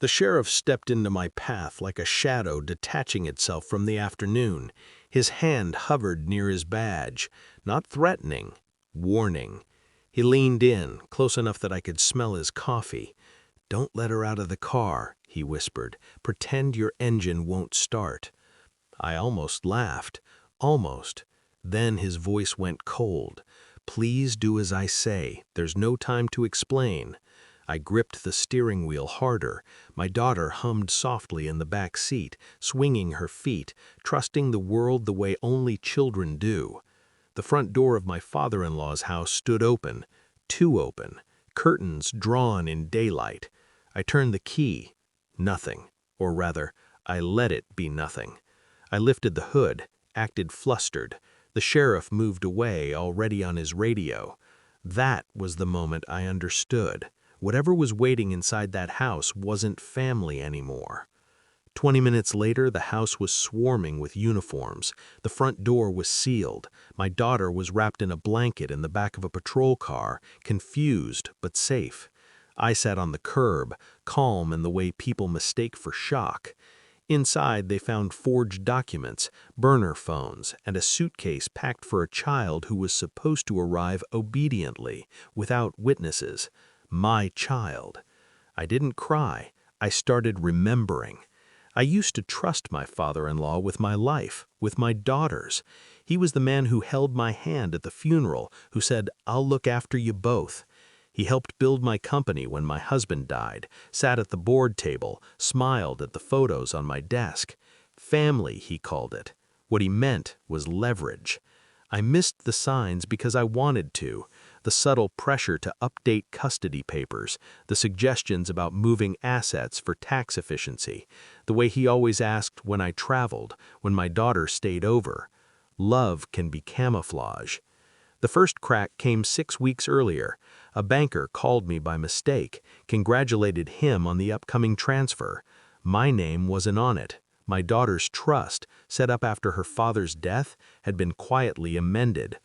The sheriff stepped into my path like a shadow detaching itself from the afternoon. His hand hovered near his badge, not threatening, warning. He leaned in, close enough that I could smell his coffee. "Don't let her out of the car," he whispered. "Pretend your engine won't start." I almost laughed. Almost. Then his voice went cold. "Please do as I say. There's no time to explain." I gripped the steering wheel harder. My daughter hummed softly in the back seat, swinging her feet, trusting the world the way only children do. The front door of my father-in-law's house stood open, too open, curtains drawn in daylight. I turned the key. Nothing. Or rather, I let it be nothing. I lifted the hood, acted flustered. The sheriff moved away, already on his radio. That was the moment I understood. Whatever was waiting inside that house wasn't family anymore. 20 minutes later, the house was swarming with uniforms. The front door was sealed. My daughter was wrapped in a blanket in the back of a patrol car, confused but safe. I sat on the curb, calm in the way people mistake for shock. Inside, they found forged documents, burner phones, and a suitcase packed for a child who was supposed to arrive obediently, without witnesses. My child. I didn't cry. I started remembering. I used to trust my father-in-law with my life, with my daughters. He was the man who held my hand at the funeral, who said, "I'll look after you both." He helped build my company when my husband died, sat at the board table, smiled at the photos on my desk. Family, he called it. What he meant was leverage. I missed the signs because I wanted to. The subtle pressure to update custody papers, the suggestions about moving assets for tax efficiency, the way he always asked when I traveled, when my daughter stayed over. Love can be camouflage. The first crack came 6 weeks earlier. A banker called me by mistake, congratulated him on the upcoming transfer. My name wasn't on it. My daughter's trust, set up after her father's death, had been quietly amended.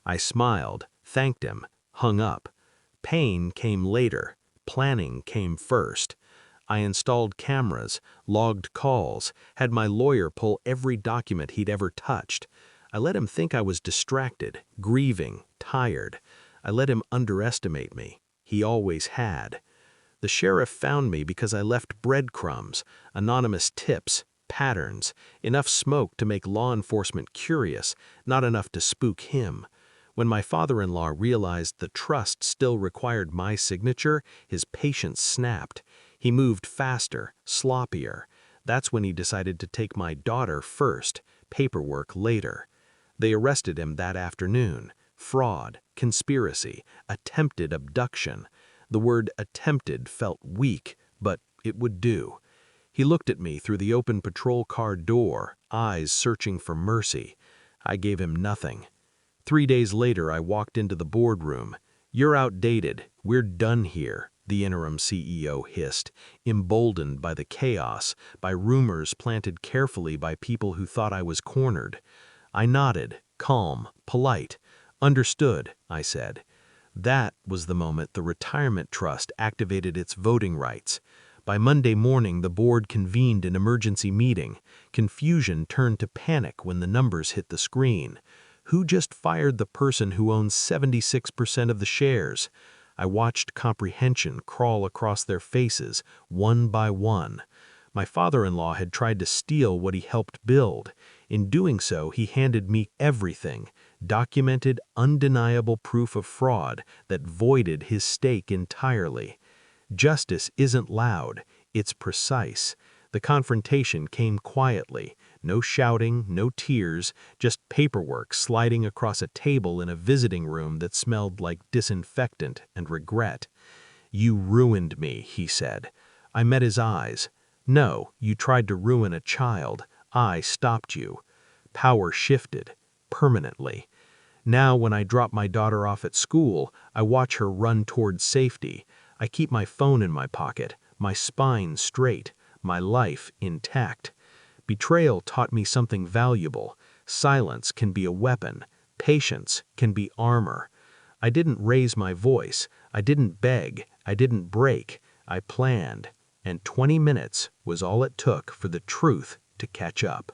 I smiled, thanked him, hung up. Pain came later. Planning came first. I installed cameras, logged calls, had my lawyer pull every document he'd ever touched. I let him think I was distracted, grieving, tired. I let him underestimate me. He always had. The sheriff found me because I left breadcrumbs, anonymous tips, patterns, enough smoke to make law enforcement curious, not enough to spook him. When my father-in-law realized the trust still required my signature, his patience snapped. He moved faster, sloppier. That's when he decided to take my daughter first, paperwork later. They arrested him that afternoon. Fraud, conspiracy, attempted abduction. The word attempted felt weak, but it would do. He looked at me through the open patrol car door, eyes searching for mercy. I gave him nothing. 3 days later, I walked into the boardroom. "You're outdated. We're done here," the interim CEO hissed, emboldened by the chaos, by rumors planted carefully by people who thought I was cornered. I nodded, calm, polite. "Understood," I said. That was the moment the retirement trust activated its voting rights. By Monday morning, the board convened an emergency meeting. Confusion turned to panic when the numbers hit the screen. Who just fired the person who owns 76% of the shares? I watched comprehension crawl across their faces, one by one. My father-in-law had tried to steal what he helped build. In doing so, he handed me everything, documented, undeniable proof of fraud that voided his stake entirely. Justice isn't loud, it's precise. The confrontation came quietly. No shouting, no tears, just paperwork sliding across a table in a visiting room that smelled like disinfectant and regret. "You ruined me," he said. I met his eyes. "No, you tried to ruin a child. I stopped you." Power shifted, permanently. Now when I drop my daughter off at school, I watch her run towards safety. I keep my phone in my pocket, my spine straight, my life intact. Betrayal taught me something valuable. Silence can be a weapon. Patience can be armor. I didn't raise my voice. I didn't beg. I didn't break. I planned. and 20 minutes was all it took for the truth to catch up.